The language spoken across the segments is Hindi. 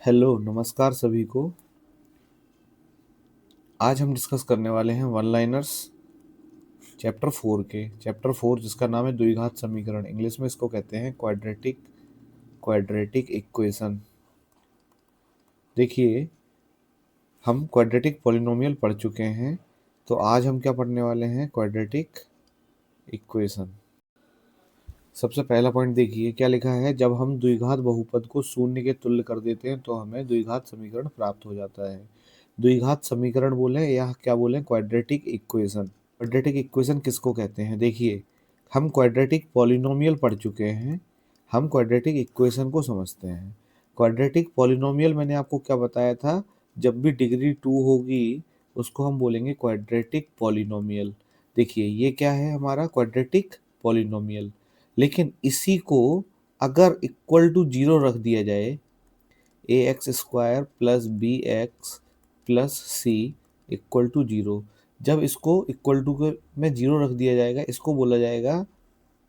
हेलो, नमस्कार सभी को। आज हम डिस्कस करने वाले हैं वन लाइनर्स चैप्टर 4 जिसका नाम है द्विघात समीकरण। इंग्लिश में इसको कहते हैं क्वाड्रेटिक इक्वेशन। देखिए, हम क्वाड्रेटिक पॉलिनोमियल पढ़ चुके हैं, तो आज हम क्या पढ़ने वाले हैं? Quadratic equation. सबसे पहला पॉइंट देखिए क्या लिखा है। जब हम द्विघात बहुपद को शून्य के तुल्य कर देते हैं तो हमें द्विघात समीकरण प्राप्त हो जाता है। द्विघात समीकरण बोले या क्या बोले? Quadratic equation. क्वाड्रेटिक इक्वेशन किसको कहते हैं? देखिए, हम क्वाड्रेटिक पॉलिनोमियल पढ़ चुके हैं, हम क्वाड्रेटिक इक्वेशन को समझते हैं। क्वाड्रेटिक पॉलिनोमियल मैंने आपको क्या बताया था? जब भी डिग्री 2 होगी उसको हम बोलेंगे क्वाड्रेटिक पॉलिनोमियल। देखिए, ये क्या है? हमारा क्वाड्रेटिक पॉलिनोमियल। लेकिन इसी को अगर इक्वल टू 0 रख दिया जाए, ax² plus bx plus c equal to 0, जब इसको इक्वल टू में 0 रख दिया जाएगा, इसको बोला जाएगा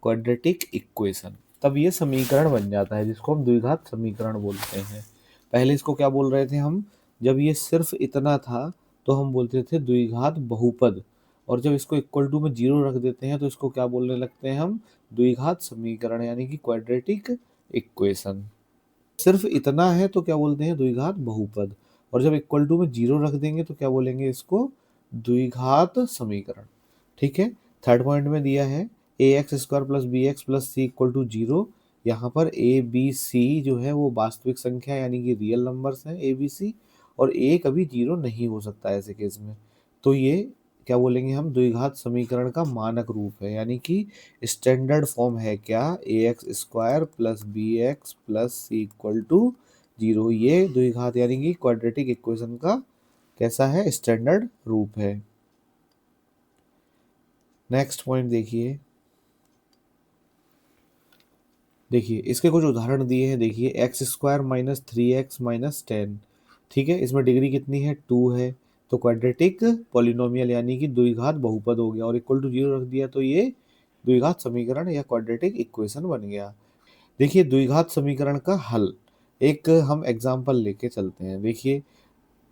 क्वाड्रेटिक इक्वेशन। तब ये समीकरण बन जाता है जिसको हम द्विघात समीकरण बोलते हैं। पहले इसको क्या बोल रहे थे हम? जब ये सिर्फ इतना था तो हम बोलते थे द्विघात बहुपद, और जब इसको इक्वल टू में 0 रख देते हैं तो इसको क्या बोलने लगते हैं हम? द्विघात समीकरण, यानी कि क्वाड्रेटिक इक्वेशन। सिर्फ इतना है तो क्या बोलते हैं? द्विघात बहुपद। और जब इक्वल टू में 0 रख देंगे तो क्या बोलेंगे? इसको द्विघात समीकरण। ठीक है। थर्ड पॉइंट में दिया है ax² plus bx plus c equal to 0। यहाँ पर a b c जो है वो वास्तविक संख्या यानी कि रियल नंबर्स हैं, a b c, और a कभी 0 नहीं हो सकता ऐसे केस में। तो ये क्या बोलेंगे हम? द्विघात समीकरण का मानक रूप है, यानी कि स्टैंडर्ड फॉर्म है क्या? ax² plus bx plus c equal to 0। ये द्विघात यानी कि क्वाड्रेटिक इक्वेशन का कैसा है? स्टैंडर्ड रूप है। नेक्स्ट पॉइंट देखिए, इसके कुछ उदाहरण दिए हैं। देखिए, x² माइनस 3x माइनस 10। ठीक है, इसमें डिग्री कितनी है? 2 है। तो क्वाड्रेटिक पॉलिनोमियल यानी कि द्विघात बहुपद हो गया, और इक्वल टू 0 रख दिया तो ये द्विघात समीकरण या क्वाड्रेटिक इक्वेशन बन गया। देखिए, द्विघात समीकरण का हल एक हम एग्जाम्पल लेके चलते हैं। देखिए,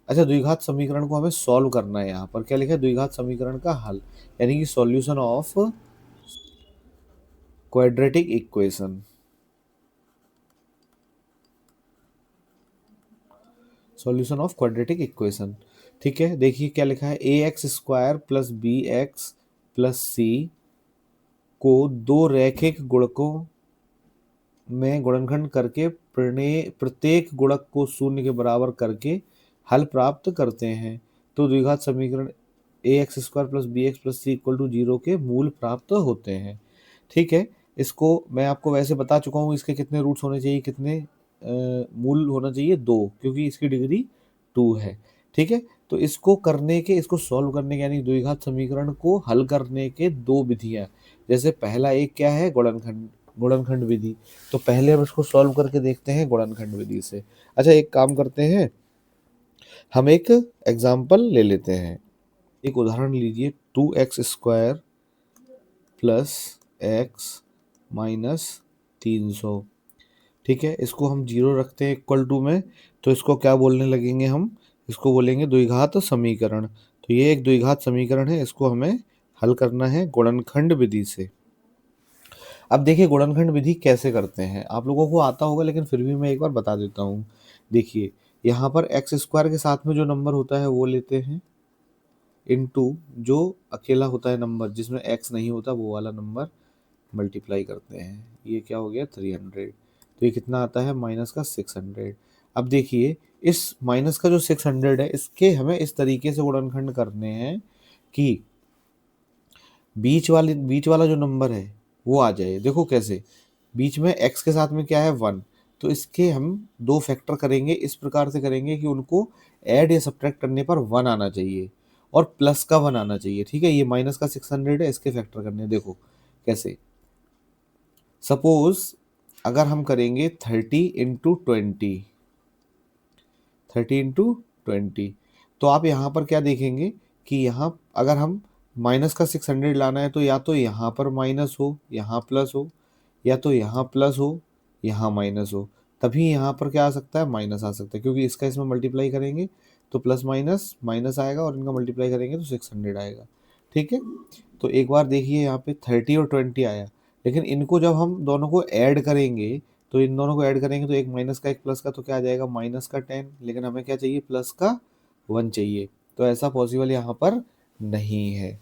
अच्छा, द्विघात समीकरण को हमें सॉल्व करना है। यहाँ पर क्या लिखा है? द्विघात समीकरण का हल, यानी कि solution of quadratic equation. Solution of quadratic equation. ठीक है, देखिए क्या लिखा है। ax² प्लस bx प्लस सी को दो रैखिक गुणकों में गुणनखंड करके प्रत्येक गुणक को शून्य के बराबर करके हल प्राप्त करते हैं तो द्विघात समीकरण ax² plus bx plus c equal to 0 के मूल प्राप्त होते हैं। ठीक है, इसको मैं आपको वैसे बता चुका हूँ। इसके कितने रूट्स होने चाहिए? कितने मूल होना चाहिए? 2, क्योंकि इसकी डिग्री 2 है। ठीक है, तो इसको सॉल्व करने के यानी द्विघात समीकरण को हल करने के दो विधियां। जैसे पहला एक क्या है? गुणनखंड विधि। तो पहले हम इसको सॉल्व करके देखते हैं गुणनखंड विधि से। अच्छा, एक काम करते हैं, हम एक एग्जाम्पल ले लेते हैं। एक उदाहरण लीजिए, 2x² प्लस एक्स माइनस 300। ठीक है, इसको हम 0 रखते हैं इक्वल टू में, तो इसको क्या बोलने लगेंगे हम? इसको बोलेंगे द्विघात समीकरण। तो ये एक द्विघात समीकरण है, इसको हमें हल करना है गुणनखंड विधि से। अब देखिए, गुणनखंड विधि कैसे करते हैं? आप लोगों को आता होगा, लेकिन फिर भी मैं एक बार बता देता हूँ। देखिए, यहाँ पर x² के साथ में जो नंबर होता है वो लेते हैं, इनटू जो अकेला होता है नंबर जिसमें x नहीं होता वो वाला नंबर मल्टीप्लाई करते हैं। ये क्या हो गया? 300। तो ये कितना आता है? माइनस का 600। अब देखिए, इस माइनस का जो 600 है, इसके हमें इस तरीके से गुणनखंड करने हैं कि बीच वाला जो नंबर है वो आ जाए। देखो कैसे, बीच में x के साथ में क्या है? 1। तो इसके हम दो फैक्टर करेंगे, इस प्रकार से करेंगे कि उनको ऐड या सब्ट्रैक्ट करने पर 1 आना चाहिए और प्लस का 1 आना चाहिए। ठीक है, ये माइनस का 600 है, इसके फैक्टर करने हैं। देखो कैसे, सपोज अगर हम करेंगे 30 इंटू 20, तो आप यहाँ पर क्या देखेंगे कि यहाँ अगर हम माइनस का 600 लाना है तो या तो यहाँ पर माइनस हो, यहाँ प्लस हो, या तो यहाँ प्लस हो, यहाँ माइनस हो, तभी यहाँ पर क्या आ सकता है, माइनस आ सकता है, क्योंकि इसका इसमें मल्टीप्लाई करेंगे तो प्लस माइनस माइनस आएगा और इनका मल्टीप्लाई करेंगे तो 600 आएगा। ठीक है, तो एक बार देखिए यहाँ पे 30 और 20 आया, लेकिन इनको जब हम दोनों को ऐड करेंगे तो इन दोनों को ऐड करेंगे तो एक माइनस का एक प्लस का, तो क्या आ जाएगा, माइनस का 10, लेकिन हमें क्या चाहिए, प्लस का 1 चाहिए, तो ऐसा पॉसिबल यहाँ पर नहीं है।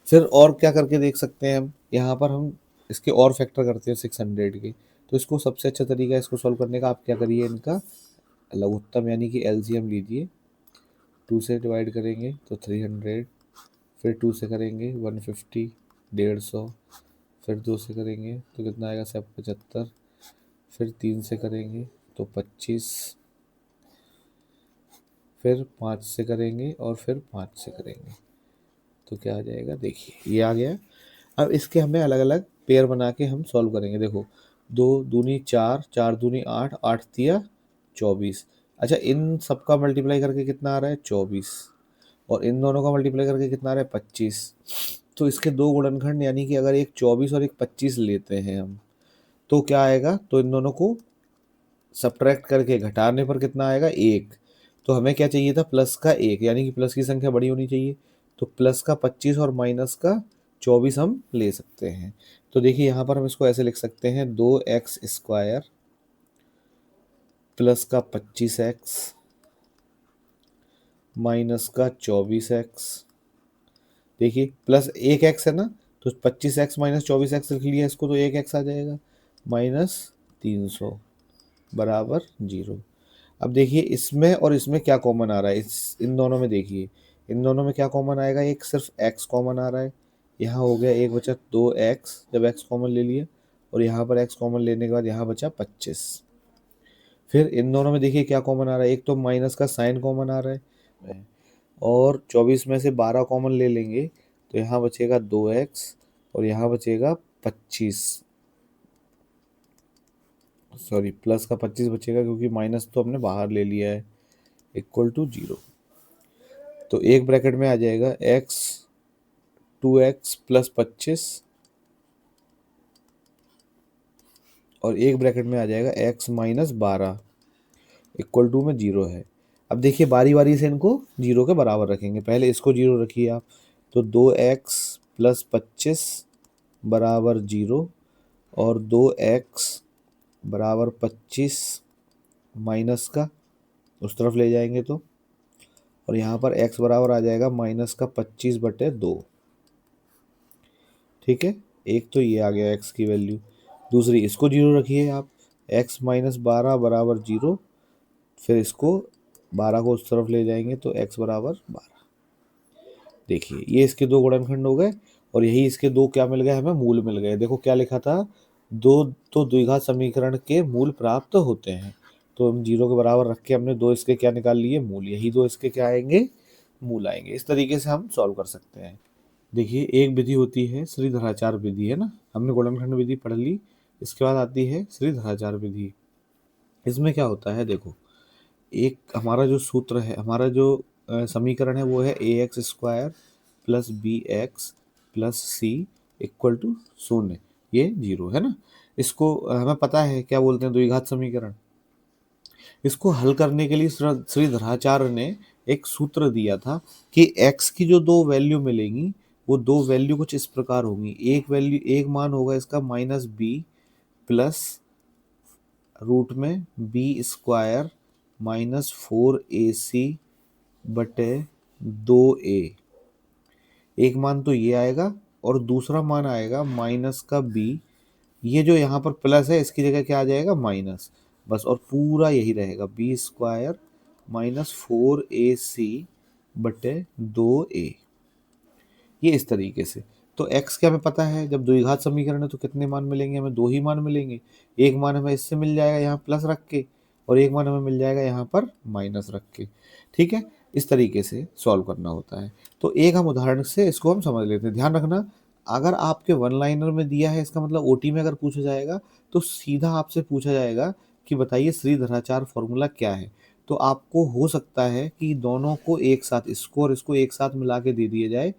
फिर और क्या करके देख सकते हैं हम, यहाँ पर हम इसके और फैक्टर करते हैं 600 के, तो इसको सबसे अच्छा तरीका इसको सॉल्व करने का, आप क्या करिए, इनका लघुत्तम यानी कि एलसीएम लीजिए, 2 से डिवाइड करेंगे तो 300, फिर 2 से करेंगे 150, 150, फिर 2 से करेंगे तो कितना आएगा, 75, फिर 3 से करेंगे तो 25, फिर 5 से करेंगे और फिर 5 से करेंगे तो क्या आ जाएगा, देखिए ये आ गया। अब इसके हमें अलग अलग पेयर बना के हम सॉल्व करेंगे। देखो, 2 दूनी 4, 4 दूनी 8, 8 तिया 24। अच्छा, इन सबका मल्टीप्लाई करके कितना आ रहा है, 24, और इन दोनों का मल्टीप्लाई करके कितना आ रहा है, 25। तो इसके दो गुणनखंड, यानी कि अगर एक 24 और एक 25 लेते हैं हम, तो क्या आएगा, तो इन दोनों को सब्ट्रैक्ट करके घटाने पर कितना आएगा, 1। तो हमें क्या चाहिए था, प्लस का 1, यानी कि प्लस की संख्या बड़ी होनी चाहिए, तो प्लस का 25 और माइनस का 24 हम ले सकते हैं। तो देखिए यहाँ पर हम इसको ऐसे लिख सकते हैं, 2x² प्लस का 25x माइनस का 24x। देखिए प्लस 1x है ना, तो 25x माइनस 24x लिख लिया इसको, तो 1x आ जाएगा, माइनस 300 बराबर 0। अब देखिए इसमें और इसमें क्या कॉमन आ रहा है, इस इन दोनों में देखिए, इन दोनों में क्या कॉमन आएगा, एक सिर्फ x कॉमन आ रहा है, यहाँ हो गया एक बचा 2x, जब x कॉमन ले लिया, और यहाँ पर x कॉमन लेने के बाद यहाँ बचा 25। फिर इन दोनों में देखिए क्या कॉमन आ रहा है, एक तो माइनस का साइन कॉमन आ रहा है, और 24 में से 12 कॉमन ले लेंगे तो यहाँ बचेगा 2x और यहाँ बचेगा 25, सॉरी प्लस का 25 बचेगा, क्योंकि माइनस तो हमने बाहर ले लिया है, इक्वल टू 0। तो एक ब्रैकेट में आ जाएगा x 2x प्लस 25, और एक ब्रैकेट में आ जाएगा x माइनस 12 इक्वल टू में 0 है। अब देखिए बारी बारी से इनको 0 के बराबर रखेंगे, पहले इसको 0 रखिए आप, तो 2x प्लस 25 बराबर 0, और 2x बराबर 25 माइनस का उस तरफ ले जाएंगे तो, और यहाँ पर x बराबर आ जाएगा माइनस का 25/2। ठीक है, एक तो ये आ गया x की वैल्यू, दूसरी इसको 0 रखिए आप, x माइनस 12 बराबर 0, फिर इसको 12 को उस तरफ ले जाएंगे तो x बराबर 12। देखिए ये इसके दो गुणनखंड हो गए, और यही इसके दो क्या मिल गए, हमें मूल मिल गए। देखो क्या लिखा था, दो तो द्विघात समीकरण के मूल प्राप्त होते हैं, तो हम 0 के बराबर रख के हमने दो इसके क्या निकाल लिए, मूल, यही दो इसके क्या आएंगे, मूल आएंगे। इस तरीके से हम सॉल्व कर सकते हैं। देखिए एक विधि होती है श्रीधराचार्य विधि, है ना, हमने गुणनखंड विधि पढ़ ली, इसके बाद आती है श्रीधराचार्य विधि। इसमें क्या होता है, देखो एक हमारा जो सूत्र है, हमारा जो समीकरण है, वो है ax² plus bx plus c equal to 0, ये 0 है ना। इसको हमें पता है क्या बोलते हैं, द्विघात समीकरण। इसको हल करने के लिए श्रीधराचार्य ने एक सूत्र दिया था कि x की जो दो वैल्यू मिलेंगी, वो दो वैल्यू कुछ इस प्रकार होंगी, एक वैल्यू, एक मान होगा इसका -b प्लस रूट में b² -4ac बटे 2a, एक मान तो ये आएगा, और दूसरा मान आएगा माइनस का b, ये जो यहाँ पर प्लस है इसकी जगह क्या आ जाएगा, माइनस, बस, और पूरा यही रहेगा b² -4ac बटे 2a, ये इस तरीके से। तो x क्या हमें पता है, जब द्विघात समीकरण है तो कितने मान मिलेंगे, हमें दो ही मान मिलेंगे, एक मान हमें इससे मिल जाएगा यहाँ प्लस रख के, और एक मान हमें मिल जाएगा यहाँ पर माइनस रख के। ठीक है, इस तरीके से सॉल्व करना होता है। तो एक हम उदाहरण से इसको हम समझ लेते हैं। ध्यान रखना, अगर आपके वन लाइनर में दिया है, इसका मतलब ओटी में अगर पूछा जाएगा तो सीधा आपसे पूछा जाएगा कि बताइए श्रीधराचार्य फॉर्मूला क्या है। तो आपको हो सकता है कि दोनों को एक साथ, इसको और इसको एक साथ मिला के दे दिया जाए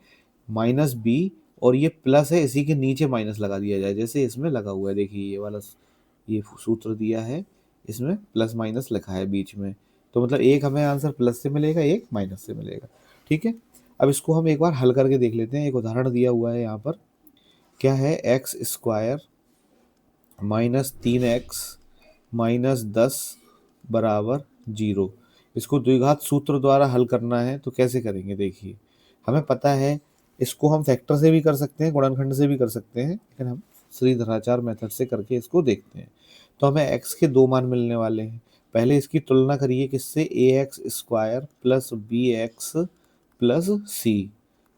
-b, और ये प्लस है, इसी के नीचे माइनस लगा दिया जाए, जैसे इसमें लगा हुआ है, देखिए ये वाला ये सूत्र दिया है, इसमें प्लस माइनस लिखा है बीच में, तो मतलब एक हमें आंसर प्लस से मिलेगा, एक माइनस से मिलेगा। ठीक है, अब इसको हम एक बार हल करके देख लेते हैं। एक उदाहरण दिया हुआ है यहाँ पर, क्या है, x square minus 3x minus 10 बराबर 0। इसको द्विघात सूत्र द्वारा हल करना है, तो कैसे करेंगे देखिए। हमें पता है इसको हम फैक्टर से भी कर सकते हैं, गुणनखंड से भी कर सकते हैं, लेकिन हम श्रीधराचार्य मेथड से करके इसको देखते हैं। तो हमें x के दो मान मिलने वाले हैं। पहले इसकी तुलना करिए किससे, ax square plus bx plus c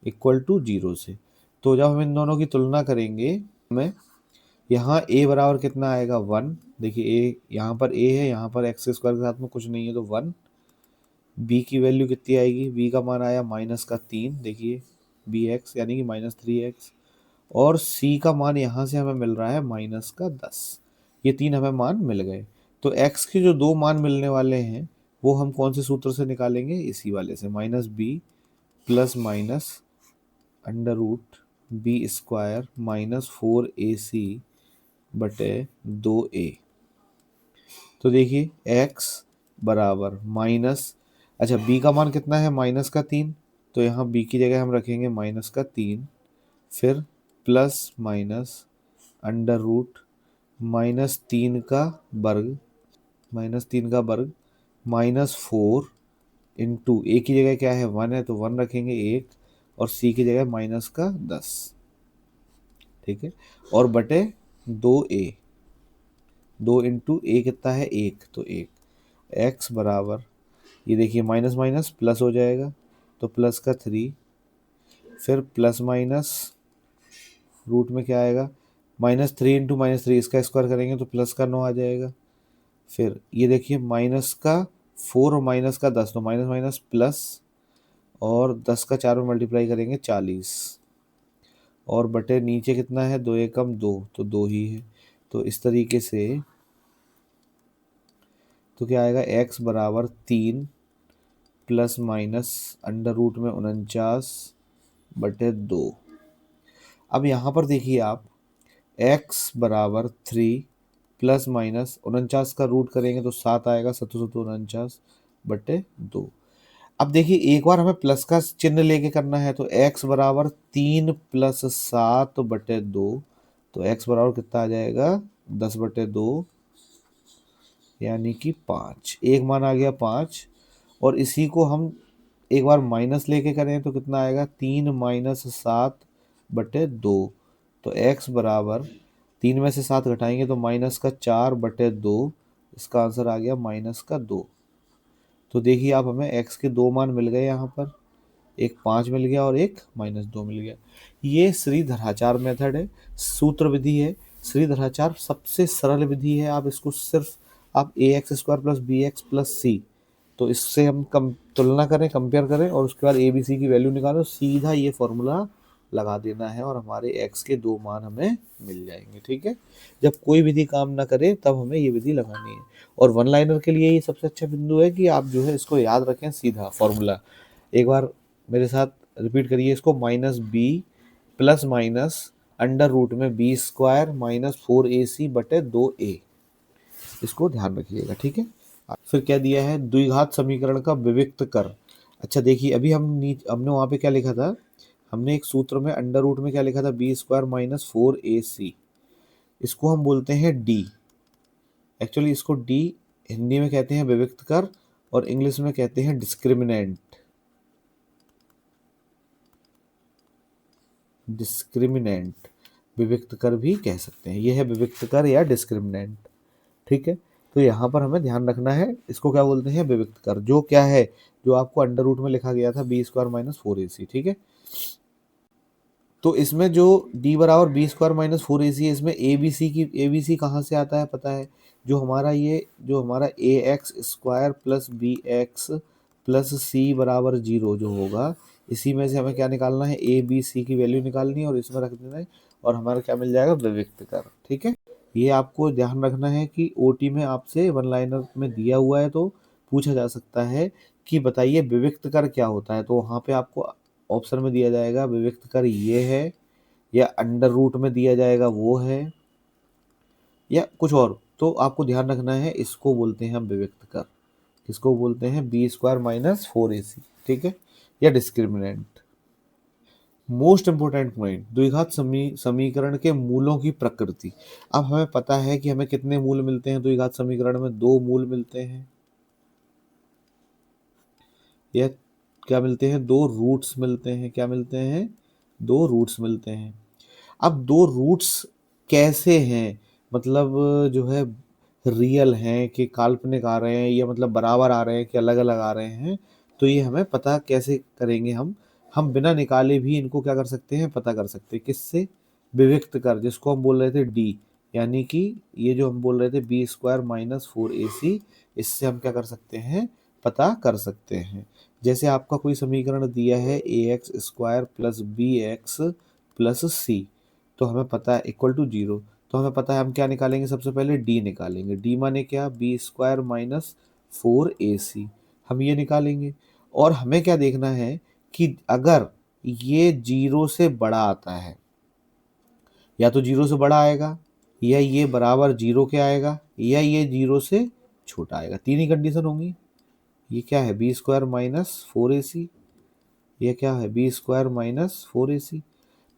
equal to 0 से। तो जब हम इन दोनों की तुलना करेंगे, हमें यहाँ a बराबर कितना आएगा, 1। देखिए a यहाँ पर a है, यहाँ पर एक्स स्क्वायर के साथ में कुछ नहीं है तो 1। b की वैल्यू कितनी आएगी, b का मान आया माइनस का 3, देखिए bx यानी कि माइनस 3x। और c का मान यहाँ से हमें मिल रहा है माइनस का 10। ये तीन हमें मान मिल गए। तो x के जो दो मान मिलने वाले हैं वो हम कौन से सूत्र से निकालेंगे, इसी वाले से, minus b plus minus under root b square minus 4ac बटे 2a। तो देखिए x बराबर माइनस, अच्छा b का मान कितना है, माइनस का 3, तो यहाँ b की जगह हम रखेंगे माइनस का 3, फिर प्लस माइनस अंडर रूट -3 का वर्ग -3 का वर्ग -4 इंटू ए की जगह क्या है, 1 है तो 1 रखेंगे 1, और सी की जगह माइनस का 10। ठीक है, और बटे 2a, 2 इंटू ए कितना है 1, तो 1। एक्स बराबर, ये देखिए माइनस माइनस प्लस हो जाएगा, तो प्लस का 3, फिर प्लस माइनस रूट में क्या आएगा, -3 इंटू -3, इसका स्क्वायर करेंगे तो प्लस का 9 आ जाएगा। फिर ये देखिए माइनस का 4 और माइनस का 10, तो माइनस माइनस प्लस, और 10 का 4 में मल्टीप्लाई करेंगे 40, और बटे नीचे कितना है, 2 एकम 2, तो 2 ही है। तो इस तरीके से तो क्या आएगा, x बराबर 3 प्लस माइनस अंडर रूट में 49 बटे 2। अब यहाँ पर देखिए आप, x बराबर 3 प्लस माइनस 49 का रूट करेंगे तो 7 आएगा, 749 बटे 2। अब देखिए एक बार हमें प्लस का चिन्ह लेके करना है, तो x बराबर 3 प्लस 7 बटे 2, तो x बराबर कितना आ जाएगा, 10 बटे 2 यानी कि 5। एक मान आ गया 5, और इसी को हम एक बार माइनस लेके करें तो कितना आएगा, 3 माइनस 7 बटे 2, तो x बराबर 3 में से 7 घटाएंगे तो माइनस का 4 बटे 2, इसका आंसर आ गया माइनस का 2। तो देखिए आप, हमें x के दो मान मिल गए यहाँ पर, एक 5 मिल गया और एक -2 मिल गया। ये श्रीधराचार्य मेथड है, सूत्र विधि है। श्रीधराचार्य सबसे सरल विधि है, आप इसको सिर्फ आप ax square plus B x plus C, तो इससे हम कम तुलना करें, कंपेयर करें, और उसके बाद ए बी सी की वैल्यू निकालो, सीधा ये फॉर्मूला लगा देना है और हमारे x के दो मान हमें मिल जाएंगे। ठीक है, जब कोई विधि काम ना करे तब हमें ये विधि लगानी है। और वन लाइनर के लिए ये सबसे अच्छा बिंदु है कि आप जो है इसको याद रखें, सीधा फॉर्मूला। एक बार मेरे साथ रिपीट करिए इसको, minus b plus minus under root में बी स्क्वायर माइनस 4ac बटे 2a, इसको ध्यान रखिएगा। ठीक है, फिर क्या दिया है, द्विघात समीकरण का विविक्त कर। अच्छा देखिए, अभी हमने वहाँ पे क्या लिखा था, हमने एक सूत्र में अंडर रूट में क्या लिखा था, बी स्क्वायर माइनस 4ac, इसको हम बोलते हैं डी। एक्चुअली इसको डी हिंदी में कहते हैं विविक्त कर, और इंग्लिश में कहते हैं डिस्क्रिमिनेंट। डिस्क्रिमिनेंट, विविक्त कर भी कह सकते हैं, यह है विविक्त कर या डिस्क्रिमिनेंट। ठीक है, तो यहाँ पर हमें ध्यान रखना है, इसको क्या बोलते हैं, विविक्त कर, जो क्या है, जो आपको अंडर रूट में लिखा गया था बी स्क्वायर माइनस 4ac। ठीक है, तो इसमें जो d बराबर बी स्क्वायर माइनस 4ac है, इसमें ए बी सी कहाँ से आता है पता है, जो हमारा A x square plus B x plus सी बराबर 0 जो होगा, इसी में से हमें क्या निकालना है, ए बी सी की वैल्यू निकालनी है और इसमें रख देना है, और हमारा क्या मिल जाएगा, विविक्त कर। ठीक है, ये आपको ध्यान रखना है कि ओटी में आपसे वन लाइनर में दिया हुआ है तो पूछा जा सकता है कि बताइए विविक्त कर क्या होता है, तो वहाँ पे आपको ऑप्शन में दिया जाएगा विविक्त कर ये है, या अंडर रूट में दिया जाएगा वो है, या कुछ और तो आपको ध्यान रखना है, इसको बोलते हैं हम विविक्त कर। किसको बोलते हैं? बी स्क्वायर माइनस 4ac, ठीक है, या डिस्क्रिमिनेंट। मोस्ट इंपोर्टेंट पॉइंट, द्विघात समीकरण के मूलों की प्रकृति। अब हमें पता है कि हमें कितने मूल मिलते हैं द्विघात समीकरण में? 2 मूल मिलते हैं, या क्या मिलते हैं? 2 रूट्स मिलते हैं। क्या मिलते हैं? 2 रूट्स मिलते हैं। अब 2 रूट्स कैसे हैं? मतलब जो है रियल हैं कि काल्पनिक आ रहे हैं, या मतलब बराबर आ रहे हैं कि अलग अलग आ रहे हैं, तो ये हमें पता कैसे करेंगे? हम बिना निकाले भी इनको क्या कर सकते हैं? पता कर सकते हैं। किससे? विविक्त कर, जिसको हम बोल रहे थे डी, यानी कि ये जो हम बोल रहे थे बी स्क्वायर माइनस 4ac, इससे हम क्या कर सकते हैं? पता कर सकते हैं। जैसे आपका कोई समीकरण दिया है A x square plus B x plus C, तो हमें पता है इक्वल टू 0, तो हमें पता है हम क्या निकालेंगे? सबसे पहले डी निकालेंगे। डी माने क्या? बी स्क्वायर माइनस 4ac, हम ये निकालेंगे। और हमें क्या देखना है कि अगर ये 0 से बड़ा आता है, या तो 0 से बड़ा आएगा, या ये बराबर 0 के आएगा, या ये 0 से छोटा आएगा। तीन ही कंडीशन होंगी। ये क्या है? बी स्क्वायर माइनस 4ac, ये क्या है? B square minus 4ac।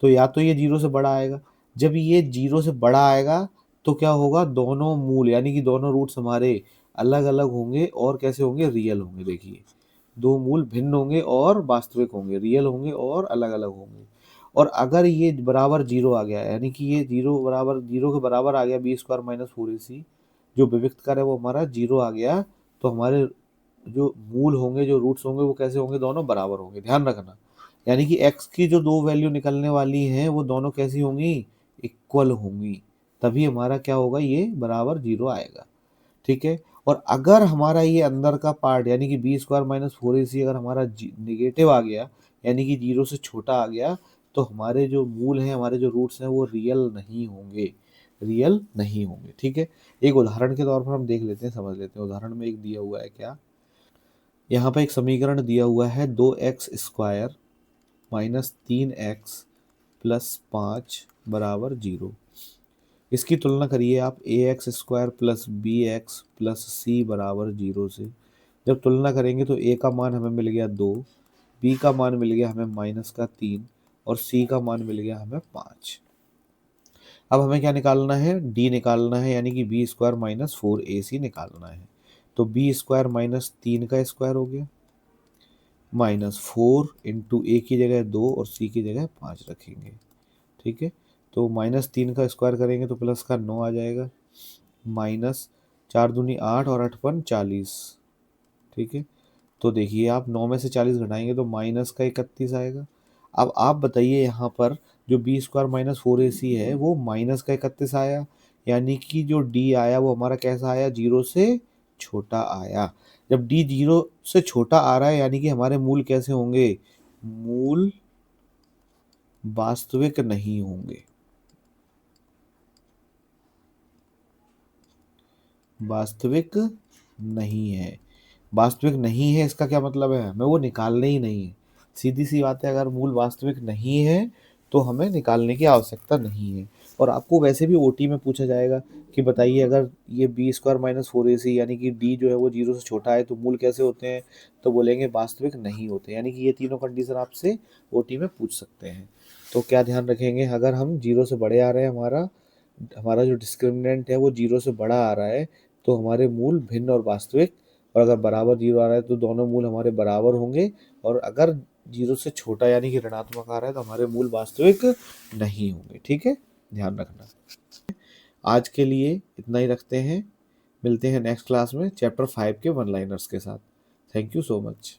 तो या तो ये 0 से बड़ा आएगा। जब ये 0 से बड़ा आएगा तो क्या होगा? दोनों मूल यानी कि दोनों रूट्स हमारे अलग अलग होंगे, और कैसे होंगे? रियल होंगे। देखिए, 2 मूल भिन्न होंगे और वास्तविक होंगे, रियल होंगे और अलग अलग होंगे। और अगर ये बराबर 0 आ गया, यानी कि ये 0 बराबर 0 के बराबर आ गया, बी स्क्वायर माइनस 4ac, जो विविक्त कर है वो हमारा 0 आ गया, तो हमारे जो मूल होंगे, जो रूट्स होंगे, वो कैसे होंगे? दोनों बराबर होंगे। ध्यान रखना, यानी कि x की जो 2 वैल्यू निकलने वाली हैं वो दोनों कैसी होंगी? इक्वल होंगी। तभी हमारा क्या होगा? ये बराबर 0 आएगा, ठीक है। और अगर हमारा ये अंदर का पार्ट यानी कि बी स्क्वायर माइनस 4ac अगर हमारा निगेटिव आ गया, यानी कि 0 से छोटा आ गया, तो हमारे जो मूल हैं, हमारे जो रूट्स हैं, वो रियल नहीं होंगे, रियल नहीं होंगे, ठीक है। एक उदाहरण के तौर पर हम देख लेते हैं, समझ लेते हैं। उदाहरण में एक दिया हुआ है क्या? यहाँ पर एक समीकरण दिया हुआ है 2x square minus 3x plus 5 बराबर 0। इसकी तुलना करिए आप a x square plus B x plus सी बराबर 0 से। जब तुलना करेंगे तो ए का मान हमें मिल गया 2, बी का मान मिल गया हमें माइनस का 3, और सी का मान मिल गया हमें 5। अब हमें क्या निकालना है? डी निकालना है, यानी कि बी स्क्वायर माइनस 4ac निकालना है। तो बी स्क्वायर माइनस 3 का स्क्वायर हो गया, माइनस 4 इंटू ए की जगह 2 और सी की जगह 5 रखेंगे, ठीक है। तो माइनस 3 का स्क्वायर करेंगे तो प्लस का 9 आ जाएगा, माइनस 4 दूनी 8 और 8 पन 40, ठीक है। तो देखिए आप 9 में से 40 घटाएंगे तो माइनस का 31 आएगा। अब आप बताइए यहाँ पर जो बी स्क्वायर माइनस 4ac है वो माइनस का 31 आया, यानी कि जो डी आया वो हमारा कैसा आया? 0 से छोटा आया। जब डी 0 से छोटा आ रहा है, यानी कि हमारे मूल कैसे होंगे? मूल वास्तविक नहीं होंगे, वास्तविक नहीं है। वास्तविक नहीं है इसका क्या मतलब है? हमें वो निकालने ही नहीं है। सीधी सी बात है, अगर मूल वास्तविक नहीं है तो हमें निकालने की आवश्यकता नहीं है। और आपको वैसे भी ओटी में पूछा जाएगा कि बताइए अगर ये बी स्क्वायर माइनस 4ac यानी कि डी जो है वो 0 से छोटा है तो मूल कैसे होते हैं? तो बोलेंगे वास्तविक नहीं होते। यानी कि ये तीनों कंडीशन आपसे ओटी में पूछ सकते हैं। तो क्या ध्यान रखेंगे? अगर हम 0 से बड़े आ रहे हैं, हमारा हमारा जो डिस्क्रिमिनेंट है वो 0 से बड़ा आ रहा है, तो हमारे मूल भिन्न और वास्तविक। और अगर बराबर 0 आ रहा है तो दोनों मूल हमारे बराबर होंगे। और अगर 0 से छोटा यानी कि ऋणात्मक आ रहा है तो हमारे मूल वास्तविक नहीं होंगे, ठीक है, ध्यान रखना। आज के लिए इतना ही रखते हैं, मिलते हैं नेक्स्ट क्लास में चैप्टर 5 के वन लाइनर्स के साथ। Thank you so much.